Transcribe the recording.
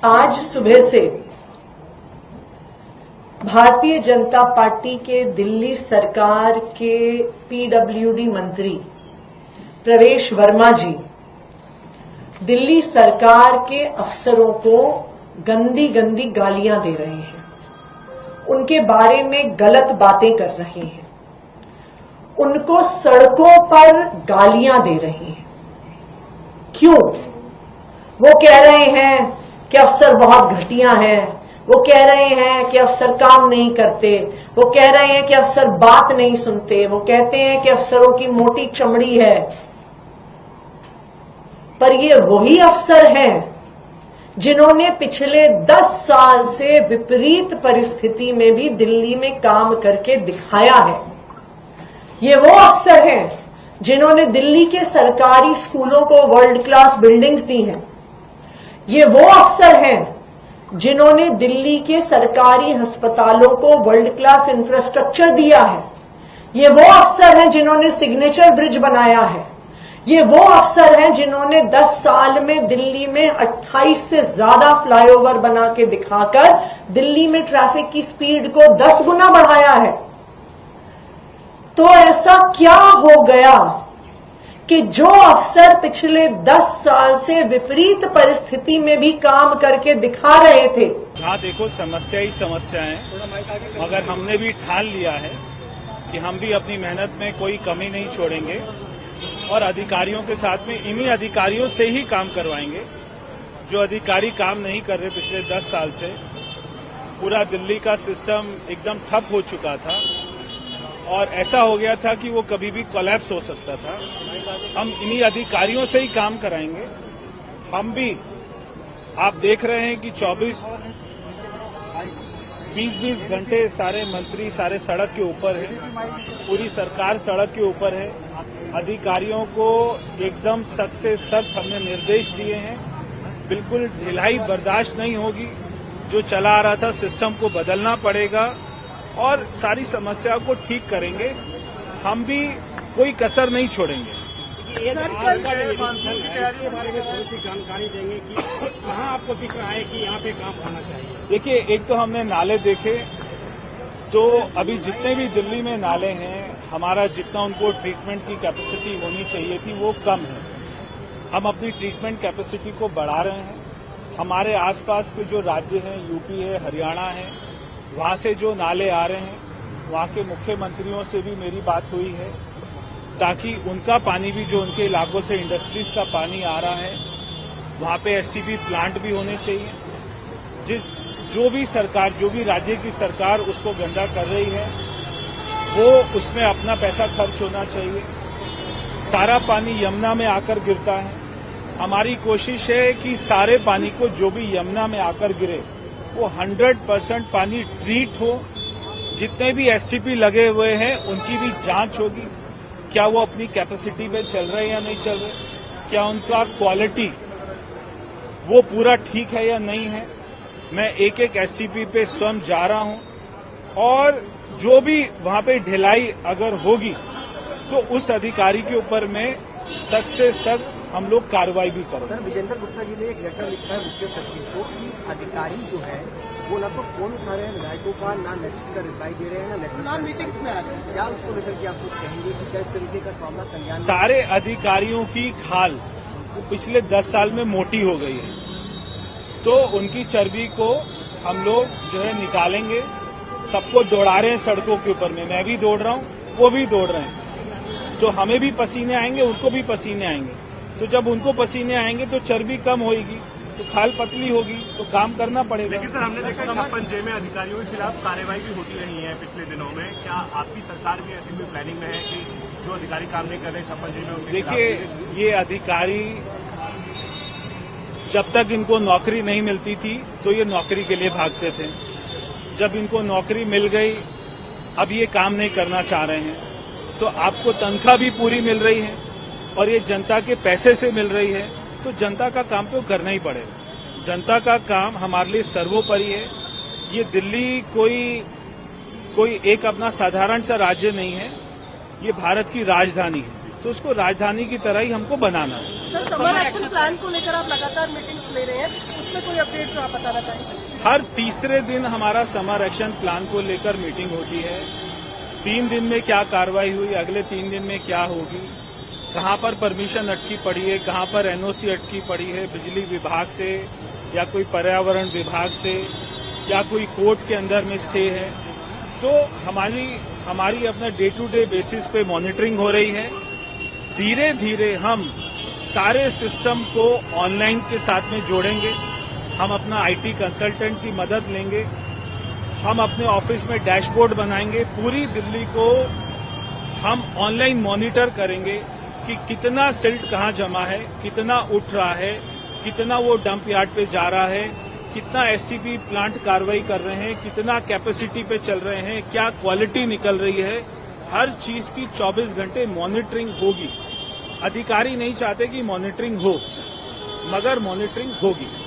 आज सुबह से भारतीय जनता पार्टी के दिल्ली सरकार के पीडब्ल्यूडी मंत्री प्रवेश वर्मा जी दिल्ली सरकार के अफसरों को गंदी गंदी गालियां दे रहे हैं, उनके बारे में गलत बातें कर रहे हैं, उनको सड़कों पर गालियां दे रहे हैं। क्यों? वो कह रहे हैं कि अफसर बहुत घटिया हैं, वो कह रहे हैं कि अफसर काम नहीं करते, वो कह रहे हैं कि अफसर बात नहीं सुनते, वो कहते हैं कि अफसरों की मोटी चमड़ी है। पर ये वही अफसर हैं जिन्होंने पिछले 10 साल से विपरीत परिस्थिति में भी दिल्ली में काम करके दिखाया है। ये वो अफसर हैं जिन्होंने दिल्ली के सरकारी स्कूलों को वर्ल्ड क्लास बिल्डिंग्स दी हैं। ये वो अफसर हैं जिन्होंने दिल्ली के सरकारी अस्पतालों को वर्ल्ड क्लास इंफ्रास्ट्रक्चर दिया है। ये वो अफसर हैं जिन्होंने सिग्नेचर ब्रिज बनाया है। ये वो अफसर हैं जिन्होंने 10 साल में दिल्ली में 28 से ज्यादा फ्लाईओवर बना के दिखाकर दिल्ली में ट्रैफिक की स्पीड को 10 गुना बढ़ाया है। तो ऐसा क्या हो गया कि जो अफसर पिछले 10 साल से विपरीत परिस्थिति में भी काम करके दिखा रहे थे। जहाँ देखो समस्या ही समस्या है, मगर हमने भी ठान लिया है कि हम भी अपनी मेहनत में कोई कमी नहीं छोड़ेंगे और अधिकारियों के साथ में इन्हीं अधिकारियों से ही काम करवाएंगे। जो अधिकारी काम नहीं कर रहे पिछले 10 साल से, पूरा दिल्ली का सिस्टम एकदम ठप हो चुका था और ऐसा हो गया था कि वो कभी भी कोलैप्स हो सकता था। हम इन्हीं अधिकारियों से ही काम कराएंगे। हम भी, आप देख रहे हैं कि 20-20 घंटे सारे मंत्री सारे सड़क के ऊपर हैं, पूरी सरकार सड़क के ऊपर है। अधिकारियों को एकदम सख्त से सख्त हमने निर्देश दिए हैं, बिल्कुल ढिलाई बर्दाश्त नहीं होगी। जो चला आ रहा था सिस्टम को बदलना पड़ेगा और सारी समस्या को ठीक करेंगे। हम भी कोई कसर नहीं छोड़ेंगे। जानकारी देंगे कि कहाँ आपको दिख रहा है कि यहाँ पे काम होना चाहिए। देखिए, एक तो हमने नाले देखे, तो अभी जितने भी दिल्ली में नाले हैं, हमारा जितना उनको ट्रीटमेंट की कैपेसिटी होनी चाहिए थी वो कम है। हम अपनी ट्रीटमेंट कैपेसिटी को बढ़ा रहे हैं। हमारे आसपास के जो राज्य हैं, यूपी है, हरियाणा है, वहां से जो नाले आ रहे हैं, वहां के मुख्यमंत्रियों से भी मेरी बात हुई है ताकि उनका पानी भी, जो उनके इलाकों से इंडस्ट्रीज का पानी आ रहा है, वहां पे एसटीपी प्लांट भी होने चाहिए। जो भी सरकार, जो भी राज्य की सरकार उसको गंदा कर रही है, वो उसमें अपना पैसा खर्च होना चाहिए। सारा पानी यमुना में आकर गिरता है। हमारी कोशिश है कि सारे पानी को, जो भी यमुना में आकर गिरे, वो 100% पानी ट्रीट हो। जितने भी एसटीपी लगे हुए हैं उनकी भी जांच होगी, क्या वो अपनी कैपेसिटी पे चल रहे हैं या नहीं चल रहे, क्या उनका क्वालिटी वो पूरा ठीक है या नहीं है। मैं एक एक एसटीपी पे स्वयं जा रहा हूं और जो भी वहां पे ढिलाई अगर होगी तो उस अधिकारी के ऊपर में सख्त से सख्त हम लोग कार्रवाई भी करें। सर, विजेंद्र गुप्ता जी ने एक लेटर लिखा है मुख्य सचिव को कि अधिकारी जो है वो ना तो फोन उठा रहे हैं विधायकों का, ना मैसेज का रिप्लाई दे रहे हैं, ना लेटर मीटिंग्स में आ रहे हैं। क्या उसको लेकर के आप कुछ कहेंगे कि क्या इस तरीके का मामला संज्ञान? सारे अधिकारियों की खाल पिछले 10 साल में मोटी हो गई है, तो उनकी चर्बी को हम लोग जो है निकालेंगे। सबको दौड़ा रहे हैं सड़कों के ऊपर में, मैं भी दौड़ रहा हूं, वो भी दौड़ रहे हैं, तो हमें भी पसीने आएंगे, उनको भी पसीने आएंगे। तो जब उनको पसीने आएंगे तो चर्बी कम होगी, तो खाल पतली होगी, तो काम करना पड़ेगा। लेकिन सर, हमने देखा छप्पन जे में अधिकारियों के खिलाफ कार्रवाई भी होती रही है पिछले दिनों में। क्या आपकी सरकार भी ऐसी कोई प्लानिंग में है कि जो अधिकारी काम नहीं कर रहे छप्पन जे में? देखिए, ये अधिकारी जब तक इनको नौकरी नहीं मिलती थी तो ये नौकरी के लिए भागते थे। जब इनको नौकरी मिल गई, अब ये काम नहीं करना चाह रहे हैं, तो आपको तनख्वाह भी पूरी मिल रही है और ये जनता के पैसे से मिल रही है, तो जनता का काम तो करना ही पड़ेगा। जनता का काम हमारे लिए सर्वोपरि है। ये दिल्ली कोई एक अपना साधारण सा राज्य नहीं है, ये भारत की राजधानी है। तो उसको राजधानी की तरह ही हमको बनाना है। सर, समर एक्शन प्लान को लेकर आप लगातार मीटिंग्स ले रहे हैं, उसमें कोई अपडेट जो आप बताना चाहेंगे? हर तीसरे दिन हमारा समर एक्शन प्लान को लेकर मीटिंग होती है। 3 दिन में क्या कार्रवाई हुई, अगले 3 दिन में क्या होगी, कहां पर परमिशन अटकी पड़ी है, कहां पर एनओसी अटकी पड़ी है, बिजली विभाग से या कोई पर्यावरण विभाग से या कोई कोर्ट के अंदर में स्टे है। तो हमारी अपना डे टू डे बेसिस पे मॉनिटरिंग हो रही है। धीरे धीरे हम सारे सिस्टम को ऑनलाइन के साथ में जोड़ेंगे। हम अपना आईटी कंसल्टेंट की मदद लेंगे। हम अपने ऑफिस में डैशबोर्ड बनाएंगे। पूरी दिल्ली को हम ऑनलाइन मॉनिटर करेंगे कि कितना सिल्ट कहाँ जमा है, कितना उठ रहा है, कितना वो डंप यार्ड पे जा रहा है, कितना एसटीपी प्लांट कार्रवाई कर रहे हैं, कितना कैपेसिटी पे चल रहे हैं, क्या क्वालिटी निकल रही है। हर चीज की 24 घंटे मॉनिटरिंग होगी। अधिकारी नहीं चाहते कि मॉनिटरिंग हो, मगर मॉनिटरिंग होगी।